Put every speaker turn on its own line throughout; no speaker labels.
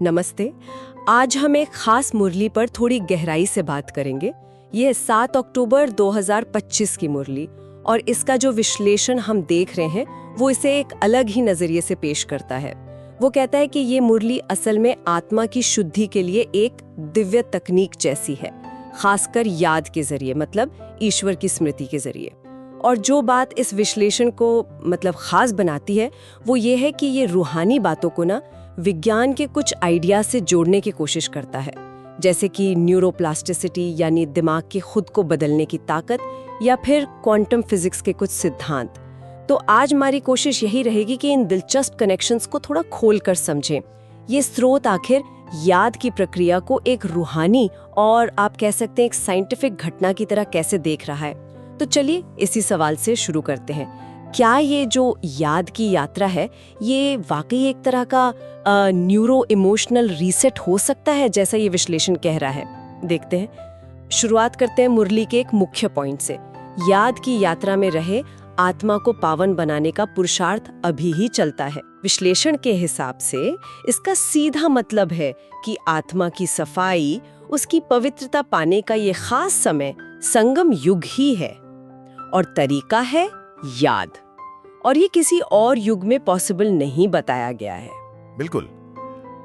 नमस्ते। आज हम एक खास मुरली पर थोड़ी गहराई से बात करेंगे। ये 7 अक्टूबर 2025 की मुरली और इसका जो विश्लेषण हम देख रहे हैं वो इसे एक अलग ही नजरिए से पेश करता है। वो कहता है कि ये मुरली असल में आत्मा की शुद्धि के लिए एक दिव्य तकनीक जैसी है, खासकर याद के जरिए, मतलब ईश्वर की स्मृति के जरिए। और जो बात इस विश्लेषण को खास बनाती है वो ये है कि ये रूहानी बातों को ना विज्ञान के कुछ आइडिया से जोड़ने की कोशिश करता है, जैसे कि न्यूरोप्लास्टिसिटी यानी दिमाग के खुद को बदलने की ताकत, या फिर क्वांटम फिजिक्स के कुछ सिद्धांत। तो आज हमारी कोशिश यही रहेगी कि इन दिलचस्प कनेक्शंस को थोड़ा खोल कर समझें। ये स्रोत आखिर याद की प्रक्रिया को एक रूहानी और आप कह सकते हैं एक साइंटिफिक घटना की तरह कैसे देख रहा है। तो चलिए इसी सवाल से शुरू करते हैं। क्या ये जो याद की यात्रा है ये वाकई एक तरह का न्यूरो इमोशनल रीसेट हो सकता है, जैसा ये विश्लेषण कह रहा है? देखते हैं। शुरुआत करते हैं मुरली के एक मुख्य पॉइंट से। याद की यात्रा में रहे आत्मा को पावन बनाने का पुरुषार्थ अभी ही चलता है। विश्लेषण के हिसाब से इसका सीधा मतलब है कि आत्मा की सफाई, उसकी पवित्रता पाने का ये खास समय संगम युग ही है और तरीका है याद, और ये किसी और युग में पॉसिबल नहीं बताया गया है।
बिल्कुल।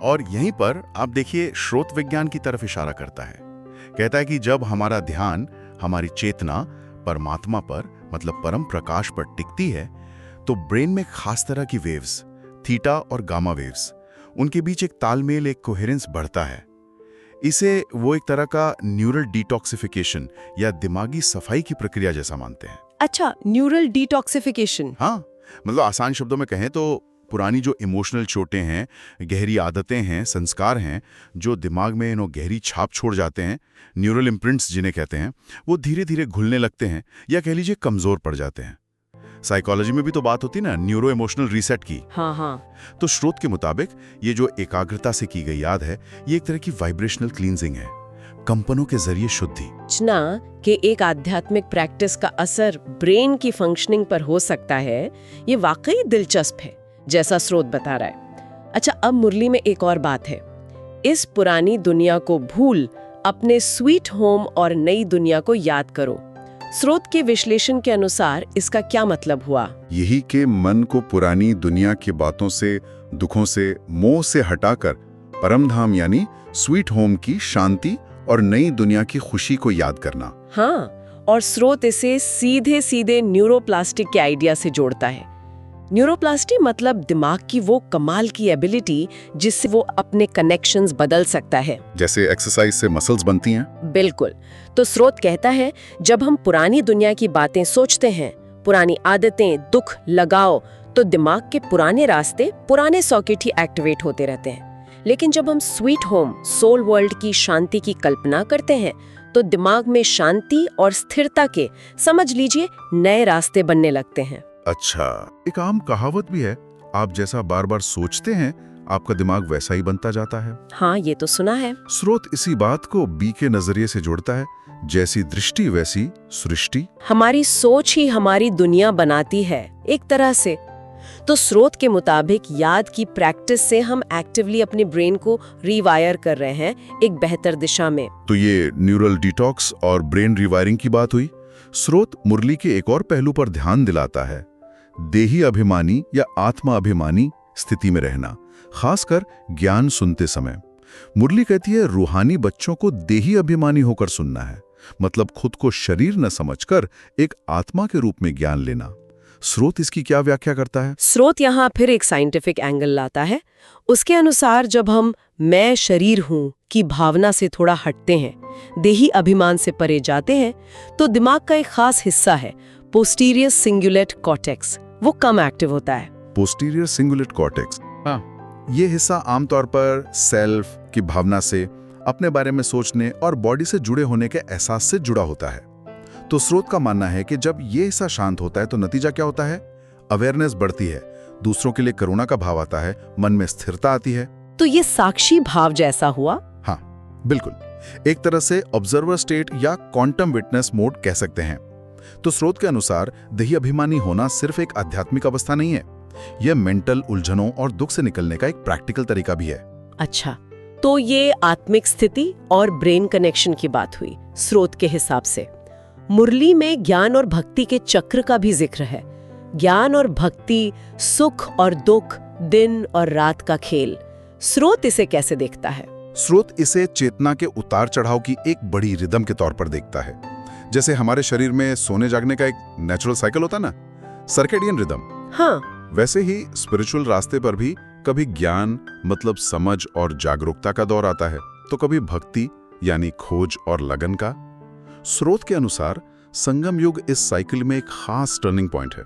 और यहीं पर आप देखिए स्रोत विज्ञान की तरफ इशारा करता है। कहता है कि जब हमारा ध्यान, हमारी चेतना परमात्मा पर मतलब परम प्रकाश पर टिकती है तो ब्रेन में खास तरह की वेव्स, थीटा और गामा वेव्स, उनके बीच एक तालमेल, एक कोहेरेंस बढ़ता है। इसे वो एक तरह का न्यूरल डिटॉक्सिफिकेशन या दिमागी सफाई की प्रक्रिया जैसा मानते हैं।
अच्छा, न्यूरल डिटॉक्सिफिकेशन।
हाँ, आसान शब्दों में कहें तो पुरानी जो इमोशनल चोटें हैं, गहरी आदतें हैं, संस्कार हैं, जो दिमाग में गहरी छाप छोड़ जाते हैं, न्यूरल इम्प्रिंट्स जिन्हें कहते हैं, वो धीरे धीरे घुलने लगते हैं या कह लीजिए कमजोर पड़ जाते हैं। साइकोलॉजी में भी तो बात होती ना न्यूरो इमोशनल रीसेट की।
हाँ।
तो स्रोत के मुताबिक ये जो एकाग्रता से की गई याद है, ये एक तरह की वाइब्रेशनल क्लींजिंग है, कंपनों के जरिए शुद्धि।
चना के एक आध्यात्मिक प्रैक्टिस का असर ब्रेन की फंक्शनिंग पर हो सकता है, ये वाकई दिलचस्प है, जैसा स्रोत बता रहा है। अच्छा, अब मुरली में एक और बात है। इस पुरानी दुनिया को भूल अपने स्वीट होम और नई दुनिया को याद करो। स्रोत के विश्लेषण के अनुसार इसका क्या मतलब हुआ?
यही के मन को पुरानी दुनिया की बातों से, दुखों से, मोह से हटाकर परमधाम यानी स्वीट होम की शांति और नई दुनिया की खुशी को याद करना।
हाँ, और स्रोत इसे सीधे सीधे न्यूरोप्लास्टिक के आइडिया से जोड़ता है। न्यूरोप्लास्टी मतलब दिमाग की वो कमाल की एबिलिटी जिससे वो अपने कनेक्शंस बदल सकता है,
जैसे एक्सरसाइज से मसल्स बनती हैं।
बिल्कुल। तो स्रोत कहता है जब हम पुरानी दुनिया की बातें सोचते हैं, पुरानी आदतें, दुख, लगाव, तो दिमाग के पुराने रास्ते, पुराने सॉकेट ही एक्टिवेट होते रहते हैं। लेकिन जब हम स्वीट होम, सोल वर्ल्ड की शांति की कल्पना करते हैं तो दिमाग में शांति और स्थिरता के, समझ लीजिए, नए रास्ते बनने लगते हैं।
अच्छा, एक आम कहावत भी है, आप जैसा बार बार सोचते हैं आपका दिमाग वैसा ही बनता जाता है।
हाँ, ये तो सुना है।
स्रोत इसी बात को बी के नजरिए से जोड़ता है, जैसी दृष्टि वैसी सृष्टि।
हमारी सोच ही हमारी दुनिया बनाती है एक तरह से। तो स्रोत के मुताबिक याद की प्रैक्टिस से हम एक्टिवली अपने ब्रेन को रीवायर कर रहे हैं एक बेहतर दिशा में।
तो ये न्यूरल डिटॉक्स और ब्रेन रिवायरिंग की बात हुई। स्रोत मुरली के एक और पहलू पर ध्यान दिलाता है, देही अभिमानी या आत्मा अभिमानी स्थिति में रहना, खासकर ज्ञान सुनते समय। मुरली कहती है रूहानी बच्चों को देही अभिमानी होकर सुनना है, मतलब खुद को शरीर न समझकर एक आत्मा के रूप में ज्ञान लेना। स्रोत इसकी क्या व्याख्या करता है?
स्रोत यहाँ फिर एक साइंटिफिक एंगल लाता है। उसके अनुसार जब हम मैं शरीर हूँ की भावना से थोड़ा हटते हैं, देही अभिमान से परे जाते हैं, तो दिमाग का एक खास हिस्सा है पोस्टीरियर सिंगुलेट कॉर्टेक्स, वो कम एक्टिव होता है।
पोस्टीरियर सिंगुलेट कॉर्टेक्स, ये हिस्सा आमतौर पर सेल्फ की भावना से, अपने बारे में सोचने और बॉडी से जुड़े होने के एहसास से जुड़ा होता है। तो स्रोत का मानना है कि जब ये हिस्सा शांत होता है तो नतीजा क्या होता है? अवेयरनेस बढ़ती है, दूसरों के लिए करुणा का भाव आता है, मन में स्थिरता आती है।
तो ये साक्षी भाव जैसा हुआ?
हाँ, बिल्कुल। एक तरह से ऑब्जर्वर स्टेट या क्वांटम विटनेस मोड कह सकते हैं। तो स्रोत के अनुसार देही अभिमानी होना सिर्फ एक आध्यात्मिक अवस्था नहीं है, यह मेंटल उलझनों और दुख से निकलने का एक प्रैक्टिकल तरीका भी है।
अच्छा,
तो ये आत्मिक स्थिति और ब्रेन कनेक्शन की बात हुई स्रोत के हिसाब से। मुरली में ज्ञान और भक्ति के चक्र का भी जिक्र है। ज्ञान और भक्ति, सुख और दुख, दिन और रात का खेल। स्रोत इसे कैसे देखता है?
स्रोत इसे चेतना के उतार चढ़ाव की एक बड़ी रिदम के तौर पर देखता है। जैसे हमारे शरीर में सोने जागने का एक नेचुरल साइकिल होता ना, सर्केडियन रिदम।
हाँ,
वैसे ही स्पिरिचुअल रास्ते पर भी कभी ज्ञान मतलब समझ और जागरूकता का दौर आता है, तो कभी भक्ति यानी खोज और लगन का। स्रोत के अनुसार संगम युग इस साइकिल में एक खास टर्निंग पॉइंट है,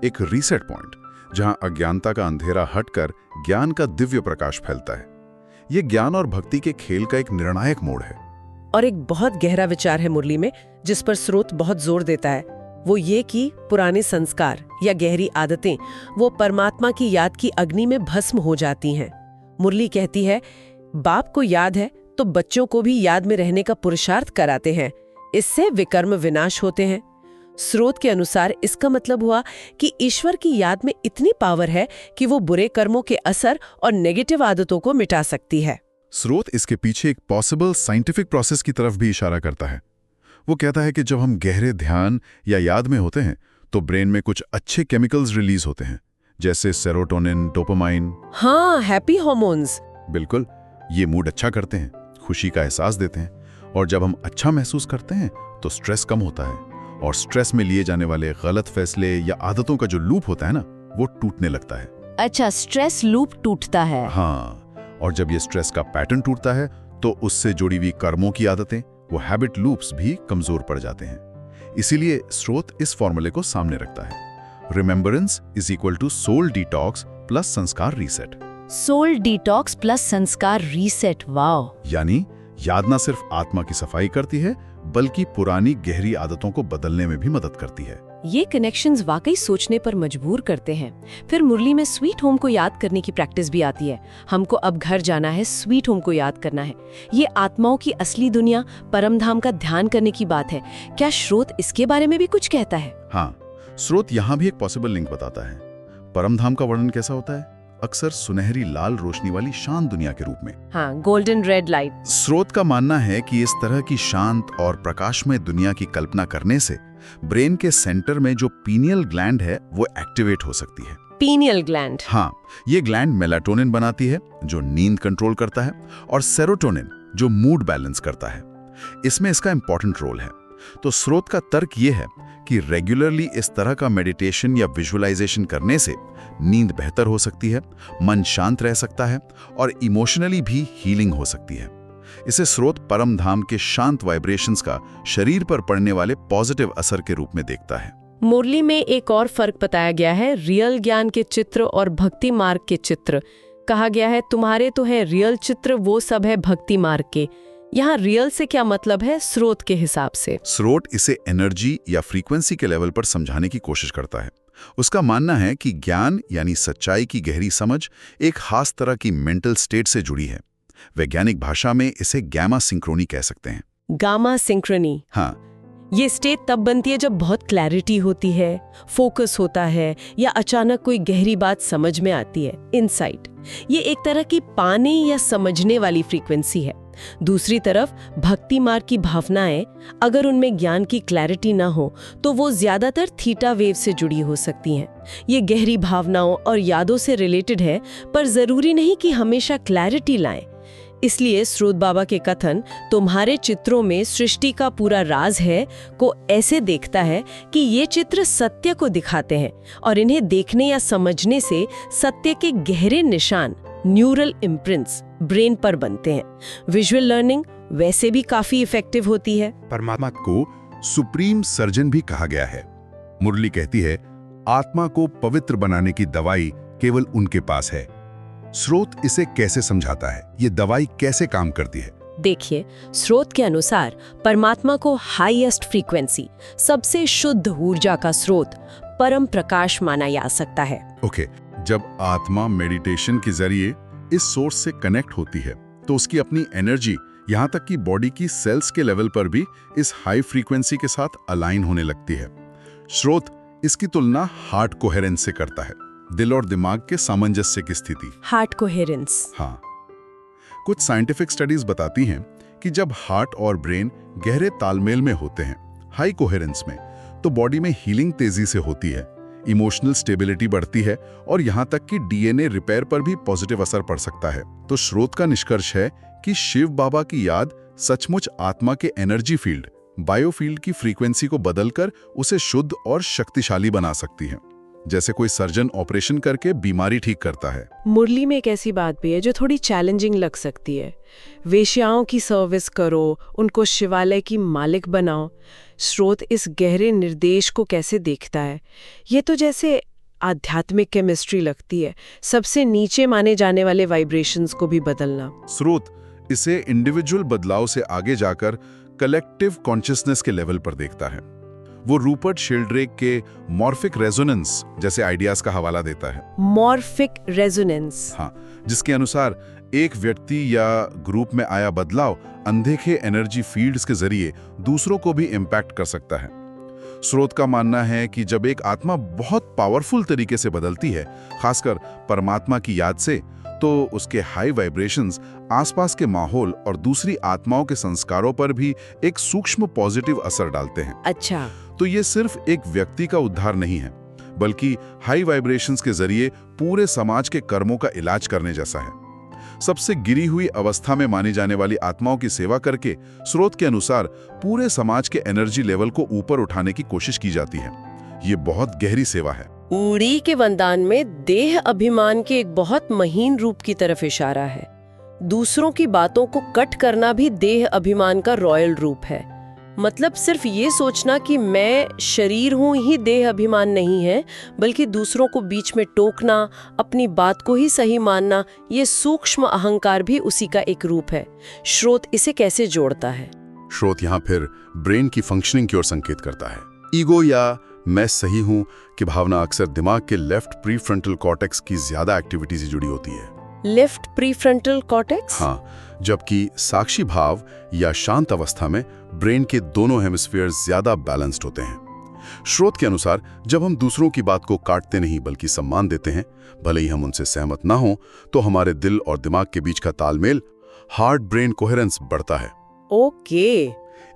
एक रीसेट पॉइंट, जहां अज्ञानता का अंधेरा हटकर ज्ञान का दिव्य प्रकाश फैलता है। ये ज्ञान और भक्ति के खेल का एक निर्णायक मोड़ है।
और एक बहुत गहरा विचार है मुरली में जिस पर स्रोत बहुत जोर देता है, वो ये कि पुराने संस्कार या गहरी आदतें वो परमात्मा की याद की अग्नि में भस्म हो जाती हैं। मुरली कहती है, बाप को याद है तो बच्चों को भी याद में रहने का पुरुषार्थ कराते हैं, इससे विकर्म विनाश होते हैं। स्रोत के अनुसार इसका मतलब हुआ कि ईश्वर की याद में इतनी पावर है कि वो बुरे कर्मों के असर और नेगेटिव आदतों को मिटा सकती है।
स्रोत इसके पीछे एक पॉसिबल साइंटिफिक प्रोसेस की तरफ भी इशारा करता है। वो कहता है कि जब हम गहरे ध्यान या याद में होते हैं तो ब्रेन में कुछ अच्छे केमिकल्स रिलीज होते हैं, जैसे सेरोटोनिन, डोपामाइन।
हाँ, हैप्पी हार्मोन्स।
बिल्कुल, ये मूड अच्छा करते हैं, खुशी का एहसास देते हैं, और जब हम अच्छा महसूस करते हैं तो स्ट्रेस कम होता है, और स्ट्रेस में लिए जाने वाले गलत फैसले या आदतों का जो लूप होता है ना, वो टूटने लगता है।
अच्छा, स्ट्रेस लूप टूटता है।
हाँ, और जब ये स्ट्रेस का पैटर्न टूटता है तो उससे जुड़ी हुई कर्मों की आदतें, वो हैबिट लूप्स भी कमजोर पड़ जाते हैं। इसीलिए स्रोत इस फॉर्मूले को सामने रखता है, remembrance is equal to soul detox plus संस्कार रीसेट।
सोल डिटॉक्स प्लस संस्कार रीसेट, वाओ।
यानी याद न सिर्फ आत्मा की सफाई करती है बल्कि पुरानी गहरी आदतों को बदलने में भी मदद करती है।
ये कनेक्शंस वाकई सोचने पर मजबूर करते हैं। फिर मुरली में स्वीट होम को याद करने की प्रैक्टिस भी आती है। हमको अब घर जाना है, स्वीट होम को याद करना है। ये आत्माओं की असली दुनिया, परम धाम का ध्यान करने की बात है। क्या स्रोत इसके बारे में भी कुछ कहता है?
हाँ, स्रोत यहाँ भी एक पॉसिबल लिंक बताता है। परम धाम का वर्णन कैसा होता है? अक्सर सुनहरी लाल रोशनी वाली शांत दुनिया के रूप में।
हाँ, गोल्डन रेड लाइट।
स्रोत का मानना है कि इस तरह की शांत और प्रकाशमय दुनिया की कल्पना करने से ब्रेन के सेंटर में जो पीनियल ग्लैंड है वो एक्टिवेट हो सकती है।
Pineal gland?
हाँ, ये ग्लैंड मेलाटोनिन बनाती है जो नींद कंट्रोल करता है, और सेरोटोनिन जो मूड बैलेंस करता है। इसमें इसका इंपॉर्टेंट रोल है। तो स्रोत का तर्क ये है कि रेगुलरली इस तरह का मेडिटेशन या विजुअलाइजेशन करने से नींद बेहतर हो सकती है, मन शांत रह सकता है, और इमोशनली भी हीलिंग हो सकती है। इसे स्रोत परम धाम के शांत वाइब्रेशंस का शरीर पर पड़ने वाले पॉजिटिव असर के रूप में देखता है।
मुरली में एक और फर्क बताया गया है, रियल ज्ञान के चित्र और भक्ति मार्ग के चित्र। कहा गया है, तुम्हारे तो है रियल चित्र, वो सब है भक्ति मार्ग के। यहाँ रियल से क्या मतलब है स्रोत के हिसाब से?
स्रोत इसे एनर्जी या फ्रीक्वेंसी के लेवल पर समझाने की कोशिश करता है। उसका मानना है कि ज्ञान यानी सच्चाई की गहरी समझ एक खास तरह की मेंटल स्टेट से जुड़ी है। वैज्ञानिक भाषा में इसे गैमा सिंक्रोनी कह सकते हैं।
Gamma Synchrony.
हाँ,
ये स्टेट तब बनती है जब बहुत क्लैरिटी होती है, फोकस होता है, या अचानक कोई गहरी बात समझ में आती है, इनसाइट। ये एक तरह की पाने या समझने वाली फ्रीक्वेंसी है। दूसरी तरफ भक्ति मार्ग की भावनाएं, अगर उनमें ज्ञान की क्लैरिटी ना हो तो वो ज्यादातर थीटा वेव से जुड़ी हो सकती हैं। ये गहरी भावनाओं और यादों से रिलेटेड है, पर जरूरी नहीं कि हमेशा क्लैरिटी लाएं। इसलिए स्रोत बाबा के कथन तुम्हारे चित्रों में सृष्टि का पूरा राज है को ऐसे देखता है कि ये चित्र सत्य को दिखाते हैं, और इन्हें देखने या समझने से सत्य के गहरे निशान, न्यूरल इम्प्रिंट्स ब्रेन पर बनते हैं। विजुअल लर्निंग वैसे भी काफी इफेक्टिव होती है।
परमात्मा को सुप्रीम सर्जन भी कहा गया है। मुरली कहती है, आत्मा को पवित्र बनाने की दवाई केवल उनके पास है। स्रोत इसे कैसे समझाता है? ये दवाई कैसे काम करती है?
देखिए, स्रोत के अनुसार परमात्मा को हाईएस्ट फ्रीक्वेंसी, सबसे शुद्ध ऊर्जा का स्रोत, परम प्रकाश माना जा सकता है।
ओके, जब आत्मा मेडिटेशन के जरिए इस सोर्स से कनेक्ट होती है तो उसकी अपनी एनर्जी, यहाँ तक कि बॉडी की सेल्स के लेवल पर भी इस हाई फ्रीक्वेंसी के साथ अलाइन होने लगती है। स्रोत इसकी तुलना हार्ट कोहेरेंस से करता है, दिल और दिमाग के सामंजस्य की स्थिति।
Heart coherence.
हाँ, कुछ साइंटिफिक स्टडीज बताती हैं कि जब हार्ट और ब्रेन गहरे तालमेल में होते हैं, हाई कोहेरेंस में, तो बॉडी में हीलिंग तेजी से होती है, इमोशनल स्टेबिलिटी बढ़ती है और यहाँ तक कि डीएनए रिपेयर पर भी पॉजिटिव असर पड़ सकता है। तो स्रोत का निष्कर्ष है कि शिव बाबा की याद सचमुच आत्मा के एनर्जी फील्ड, बायोफील्ड की फ्रीक्वेंसी को बदलकर उसे शुद्ध और शक्तिशाली बना सकती है, जैसे कोई सर्जन ऑपरेशन करके बीमारी ठीक करता है।
मुरली में एक ऐसी बात भी है जो थोड़ी चैलेंजिंग लग सकती है। वेश्याओं की सर्विस करो, उनको शिवालय की मालिक बनाओ। स्रोत इस गहरे निर्देश को कैसे देखता है? ये तो जैसे आध्यात्मिक केमिस्ट्री लगती है, सबसे नीचे माने जाने वाले वाइब्रेशंस को भी बदलना।
स्रोत इसे इंडिविजुअल बदलाव से आगे जाकर कलेक्टिव कॉन्शियसनेस के लेवल पर देखता है। वो रूपर्ट शेल्ड्रेक के मॉर्फिक रेजोनेंस जैसे आइडियाज का हवाला देता है।
मॉर्फिक रेजोनेंस,
हाँ, जिसके अनुसार एक व्यक्ति या ग्रुप में आया बदलाव अनदेखे एनर्जी फील्ड्स के जरिए दूसरों को भी इम्पैक्ट कर सकता है। स्रोत का मानना है कि जब एक आत्मा बहुत पावरफुल तरीके से बदलती है, खासकर परमात्मा की याद से, तो उसके हाई वाइब्रेशंस आसपास के माहौल और दूसरी आत्माओं के संस्कारों पर भी एक सूक्ष्म पॉजिटिव असर डालते हैं।
अच्छा,
तो ये सिर्फ एक व्यक्ति का उद्धार नहीं है, बल्कि हाई वाइब्रेशंस के जरिए पूरे समाज के कर्मों का इलाज करने जैसा है। सबसे गिरी हुई अवस्था में मानी जाने वाली आत्माओं की सेवा करके स्रोत के अनुसार पूरे समाज के एनर्जी लेवल को ऊपर उठाने की कोशिश की जाती है। ये बहुत गहरी सेवा है।
उड़ी के वरदान में देह अभिमान के एक बहुत महीन रूप की तरफ इशारा है। दूसरों की बातों को कट करना भी देह अभिमान का रॉयल रूप है। मतलब सिर्फ ये सोचना कि मैं शरीर हूँ ही देह अभिमान नहीं है, बल्कि दूसरों को बीच में टोकना, अपनी बात को ही सही मानना, ये सूक्ष्म अहंकार भी उसी का एक रूप है। स्रोत इसे कैसे जोड़ता है?
स्रोत यहाँ फिर ब्रेन की फंक्शनिंग की ओर संकेत करता है। ईगो या मैं सही हूं कि भावना अक्सर दिमाग के लेफ्ट प्रीफ्रंटल कॉर्टेक्स की ज्यादा एक्टिविटी से जुड़ी होती है।
Left prefrontal cortex?
हाँ, जबकि साक्षी भाव या शांत अवस्था में ब्रेन के दोनों हेमिस्फीयर ज्यादा बैलेंस्ड होते हैं। स्रोत के अनुसार जब हम दूसरों की बात को काटते नहीं बल्कि सम्मान देते हैं, भले ही हम उनसे सहमत ना हो, तो हमारे दिल और दिमाग के बीच का तालमेल, हार्ट ब्रेन कोहेरेंस बढ़ता है।
ओके।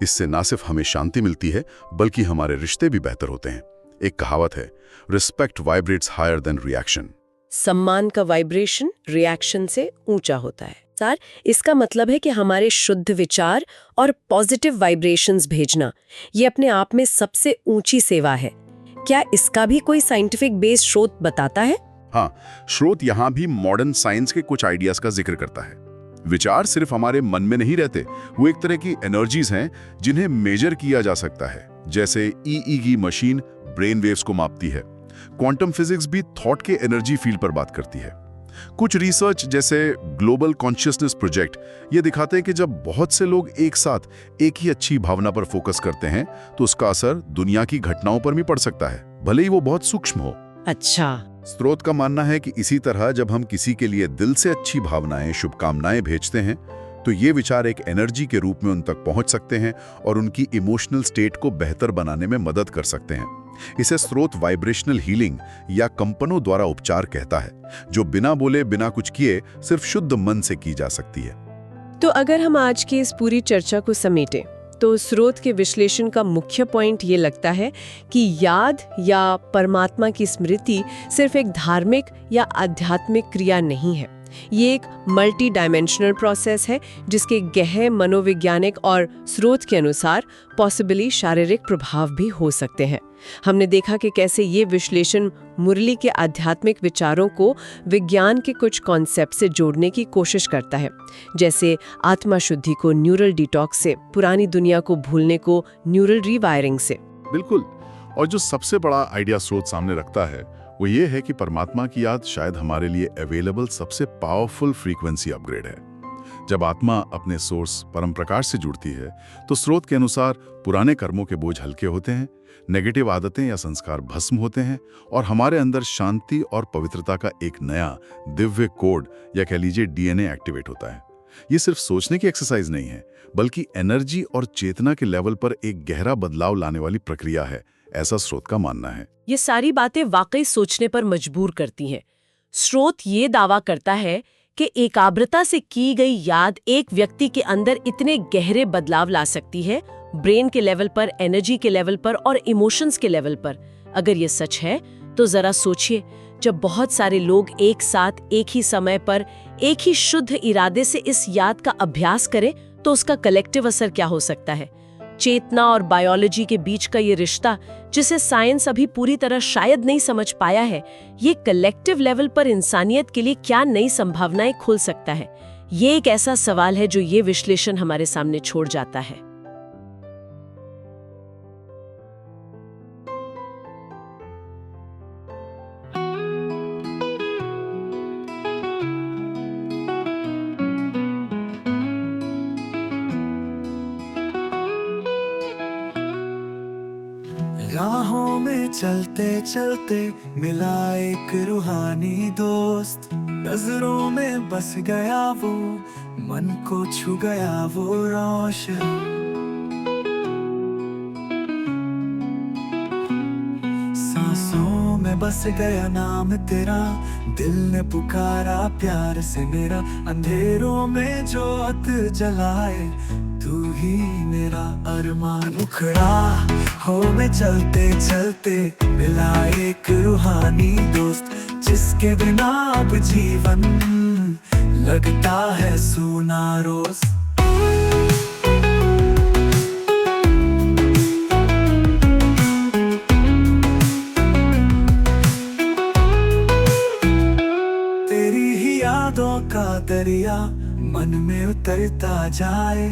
इससे ना सिर्फ हमें शांति मिलती है, बल्कि हमारे रिश्ते भी बेहतर होते हैं। एक कहावत है, respect vibrates higher than reaction.
सम्मान का वाइब्रेशन रिएक्शन से ऊंचा होता है। सर, इसका मतलब है कि हमारे शुद्ध विचार और पॉजिटिव वाइब्रेशंस भेजना, ये अपने आप में सबसे ऊंची सेवा है। क्या इसका भी कोई साइंटिफिक बेस्ड स्रोत बताता है?
हाँ, स्रोत यहाँ भी मॉडर्न साइंस के कुछ आइडियाज का जिक्र करता है। विचार सिर्फ हमारे मन में नहीं रहते, वो एक तरह की एनर्जीज हैं जिन्हें मेजर किया जा सकता है। जैसे ईईजी मशीन ब्रेन वेव्स को मापती है। क्वांटम फिजिक्स भी थॉट के एनर्जी फील्ड पर बात करती है। कुछ रिसर्च जैसे ग्लोबल कॉन्शियसनेस प्रोजेक्ट ये दिखाते हैं कि जब बहुत से लोग एक साथ एक ही अच्छी भावना पर फोकस करते हैं, तो उसका असर दुनिया की घटनाओं पर भी पड़ सकता है, भले ही वो बहुत सूक्ष्म हो।
अच्छा।
स्रोत का मानना है कि इसी तरह जब हम किसी के लिए दिल से अच्छी भावनाएं, शुभकामनाएं भेजते हैं, तो ये विचार एक एनर्जी के रूप में उन तक पहुंच सकते हैं और उनकी इमोशनल स्टेट को बेहतर बनाने में मदद कर सकते हैं। इसे स्रोत वाइब्रेशनल हीलिंग या कंपनों द्वारा उपचार कहता है, जो बिना बोले बिना कुछ किए सिर्फ शुद्ध मन से की जा सकती है।
तो अगर हम आज की इस पूरी चर्चा को समेटें, तो स्रोत के विश्लेषण का मुख्य पॉइंट ये लगता है कि याद या परमात्मा की स्मृति सिर्फ एक धार्मिक या आध्यात्मिक क्रिया नहीं है। ये एक मल्टी डायमेंशनल प्रोसेस है जिसके गहरे मनोवैज्ञानिक और स्रोत के अनुसार पॉसिबली शारीरिक प्रभाव भी हो सकते हैं। हमने देखा कि कैसे ये विश्लेषण मुरली के आध्यात्मिक विचारों को विज्ञान के कुछ कॉन्सेप्ट से जोड़ने की कोशिश करता है, जैसे आत्मा शुद्धि को न्यूरल डिटॉक्स से, पुरानी दुनिया को भूलने को न्यूरल रीवायरिंग से।
बिल्कुल। और जो सबसे बड़ा आइडिया स्रोत सामने रखता है वो ये है कि परमात्मा की याद शायद हमारे लिए अवेलेबल सबसे पावरफुल फ्रीक्वेंसी अपग्रेड है। जब आत्मा अपने सोर्स परम प्रकाश से जुड़ती है, तो स्रोत के अनुसार पुराने कर्मों के बोझ हल्के होते हैं, नेगेटिव आदतें या संस्कार भस्म होते हैं और हमारे अंदर शांति और पवित्रता का एक नया दिव्य कोड या कह लीजिए डीएनए एक्टिवेट होता है। ये सिर्फ सोचने की एक्सरसाइज नहीं है, बल्कि एनर्जी और चेतना के लेवल पर एक गहरा बदलाव लाने वाली प्रक्रिया है, ऐसा स्रोत का मानना है।
ये सारी बातें वाकई सोचने पर मजबूर करती हैं। स्रोत ये दावा करता है कि एकाग्रता से की गई याद एक व्यक्ति के अंदर इतने गहरे बदलाव ला सकती है, ब्रेन के लेवल पर, एनर्जी के लेवल पर और इमोशंस के लेवल पर। अगर ये सच है तो जरा सोचिए, जब बहुत सारे लोग एक साथ एक ही समय पर एक ही शुद्ध इरादे से इस याद का अभ्यास करें तो उसका कलेक्टिव असर क्या हो सकता है। चेतना और बायोलॉजी के बीच का ये रिश्ता, जिसे साइंस अभी पूरी तरह शायद नहीं समझ पाया है, ये कलेक्टिव लेवल पर इंसानियत के लिए क्या नई संभावनाएं खोल सकता है। ये एक ऐसा सवाल है जो ये विश्लेषण हमारे सामने छोड़ जाता है।
राहों में चलते चलते मिला एक रूहानी दोस्त, नजरों में बस गया वो, मन को छू गया वो रोशन। सांसों में बस गया नाम तेरा, दिल ने पुकारा प्यार से मेरा। अंधेरों में जोत जलाए तू ही मेरा अरमान। मुखड़ा हो में चलते चलते मिला एक रूहानी दोस्त, जिसके बिना अब जीवन लगता है सूना रोज। तेरी ही यादों का दरिया मन में उतरता जाए,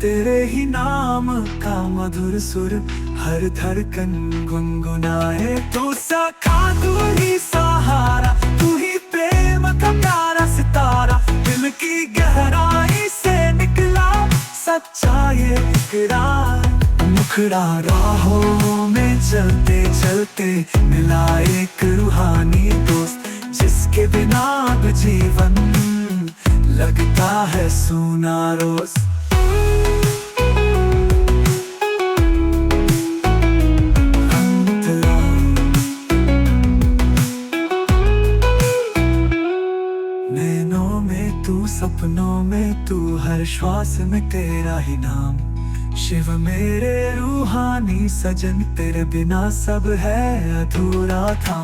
तेरे ही नाम का मधुर सुर हर धड़कन गुनगुनाए। तू सखा, तू ही सहारा, तू ही प्रेम का प्यारा सितारा, दिल की गहराई से निकला सच्चा ये इकरार। मुखड़ा राहों में चलते चलते मिला एक रूहानी दोस्त, जिसके बिना अब जीवन लगता है सूना रोज। सपनों में तू, हर श्वास में तेरा ही नाम। शिव मेरे रूहानी सजन, तेरे बिना सब है अधूरा था।